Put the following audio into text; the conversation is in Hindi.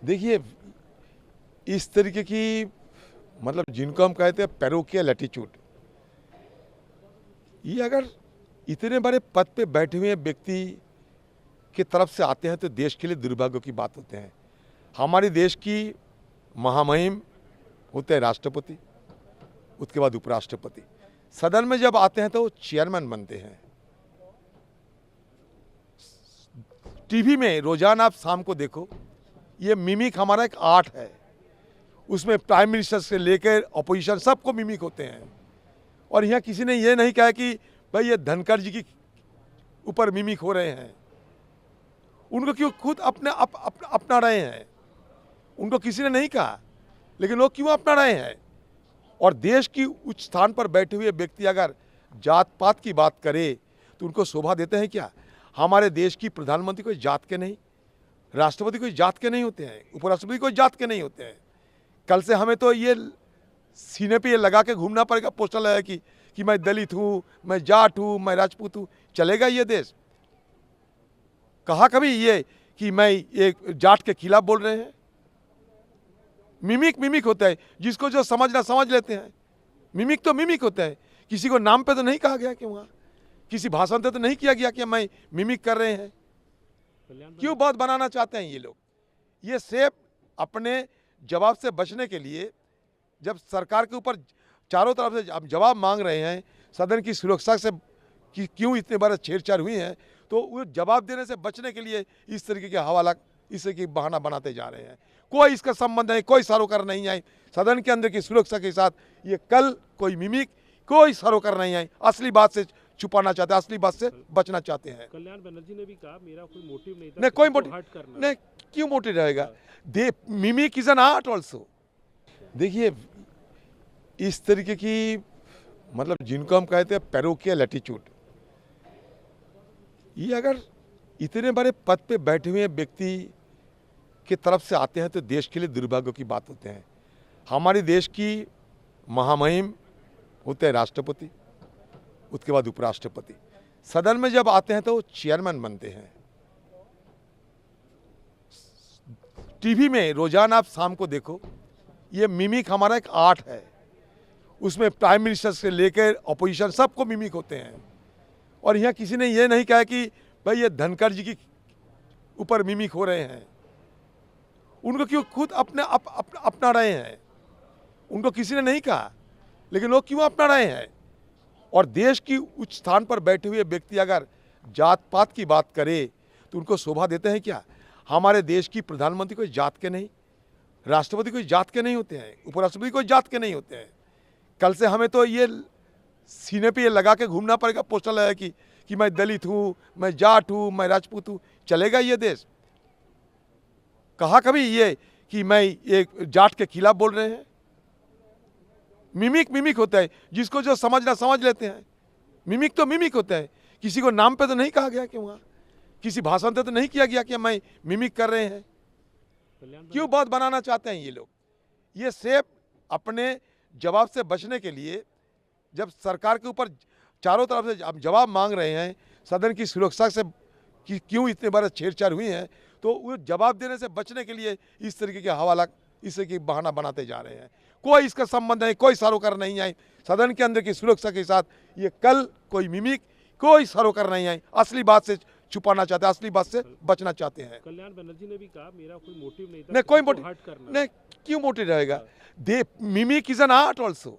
देखिए, इस तरीके की मतलब जिनको हम कहते हैं पैरोकियल एटीट्यूड, ये अगर इतने बड़े पद पे बैठे हुए व्यक्ति की तरफ से आते हैं तो देश के लिए दुर्भाग्य की बात होते हैं। हमारे देश की महामहिम होते हैं राष्ट्रपति, उसके बाद उपराष्ट्रपति। सदन में जब आते हैं तो वो चेयरमैन बनते हैं। टीवी में रोजाना आप शाम को देखो, ये मिमिक हमारा एक आर्ट है। उसमें प्राइम मिनिस्टर से लेकर अपोजिशन सबको मिमिक होते हैं। और यहाँ किसी ने ये नहीं कहा कि भाई ये धनखड़ जी की ऊपर मिमिक हो रहे हैं। उनको क्यों खुद अपना रहे हैं, उनको किसी ने नहीं कहा, लेकिन वो क्यों अपना रहे हैं। और देश की उच्च स्थान पर बैठे हुए व्यक्ति अगर जात पात की बात करे तो उनको शोभा देते हैं क्या। हमारे देश की प्रधानमंत्री कोई जात के नहीं, राष्ट्रपति कोई जात के नहीं होते हैं, उपराष्ट्रपति कोई जात के नहीं होते हैं। कल से हमें तो ये सीने पे ये लगा के घूमना पड़ेगा, पोस्टर लगा कि मैं दलित हूँ, मैं जाट हूँ, मैं राजपूत हूँ। चलेगा ये देश? कहा कभी ये कि मैं एक जाट के खिलाफ बोल रहे हैं? मिमिक होता है, जिसको जो समझना समझ लेते हैं। मिमिक तो मिमिक होता है। किसी को नाम पे तो नहीं कहा गया कि वहाँ किसी भाषण पे तो नहीं किया गया कि मैं मिमिक कर रहे हैं। क्यों बात बनाना चाहते हैं ये लोग? ये सिर्फ अपने जवाब से बचने के लिए, जब सरकार के ऊपर चारों तरफ से हम जवाब मांग रहे हैं, सदन की सुरक्षा से कि क्यों इतने बार छेड़छाड़ हुई है, तो वो जवाब देने से बचने के लिए इस तरीके के हवाला, इस की बहाना बनाते जा रहे हैं। कोई इसका संबंध नहीं, कोई सरोकार नहीं आई सदन के अंदर की सुरक्षा के साथ। ये कल कोई मिमिक, कोई सरोकार नहीं आई। असली बात से छुपाना चाहते हैं, असली बात से बचना चाहते हैं। कल्याण बनर्जी ने भी कहा मेरा कोई मोटिव नहीं था। नहीं, कोई मोटिव नहीं, क्यों मोटिव रहेगा? The mimic is an art also. देखिए, इस तरीके की मतलब जिनको हम कहते हैं पैरोकियल एटीट्यूड, ये अगर इतने बड़े पद पे बैठे हुए व्यक्ति की तरफ से आते हैं तो देश के लिए दुर्भाग्य की बात होते हैं। हमारे देश की महामहिम होते हैं राष्ट्रपति, उसके बाद उपराष्ट्रपति। सदन में जब आते हैं तो वो चेयरमैन बनते हैं। टीवी में रोजाना आप शाम को देखो, ये मिमिक हमारा एक आर्ट है। उसमें प्राइम मिनिस्टर से लेकर अपोजिशन सबको मिमिक होते हैं। और यहाँ किसी ने ये नहीं कहा कि भाई ये धनखड़ जी की ऊपर मिमिक हो रहे हैं। उनको क्यों खुद अपना रहे हैं, उनको किसी ने नहीं कहा, लेकिन वो क्यों अपना रहे हैं। और देश की उच्च स्थान पर बैठे हुए व्यक्ति अगर जात पात की बात करे तो उनको शोभा देते हैं क्या। हमारे देश की प्रधानमंत्री कोई जात के नहीं, राष्ट्रपति कोई जात के नहीं होते हैं, उपराष्ट्रपति कोई जात के नहीं होते हैं। कल से हमें तो ये सीने पे ये लगा के घूमना पड़ेगा, पोस्टर लगा कि मैं दलित हूँ, मैं जाट हूँ, मैं राजपूत हूँ। चलेगा ये देश? कहा कभी ये कि मैं एक जाट के खिलाफ बोल रहे हैं? मिमिक होता है, जिसको जो समझना समझ लेते हैं। मिमिक तो मिमिक होता है। किसी को नाम पे तो नहीं कहा गया कि वहाँ किसी भाषण पे तो नहीं किया गया कि मैं मिमिक कर रहे हैं। क्यों बात बनाना चाहते हैं ये लोग? ये सिर्फ अपने जवाब से बचने के लिए, जब सरकार के ऊपर चारों तरफ से हम जवाब मांग रहे हैं, सदन की सुरक्षा से कि क्यों इतने बार छेड़छाड़ हुई है, तो वो जवाब देने से बचने के लिए इस तरीके के हवाला, इस की बहाना बनाते जा रहे हैं। कोई इसका संबंध नहीं, कोई सरोकार नहीं आई सदन के अंदर की सुरक्षा के साथ। ये कल कोई मिमिक, कोई सरोकार नहीं आई। असली बात से छुपाना चाहते हैं, असली बात से बचना चाहते हैं। कल्याण बनर्जी ने भी कहा मेरा कोई मोटिव नहीं था। नहीं, कोई मोटिव नहीं, क्यों मोटिव रहेगा? The mimic is an art also.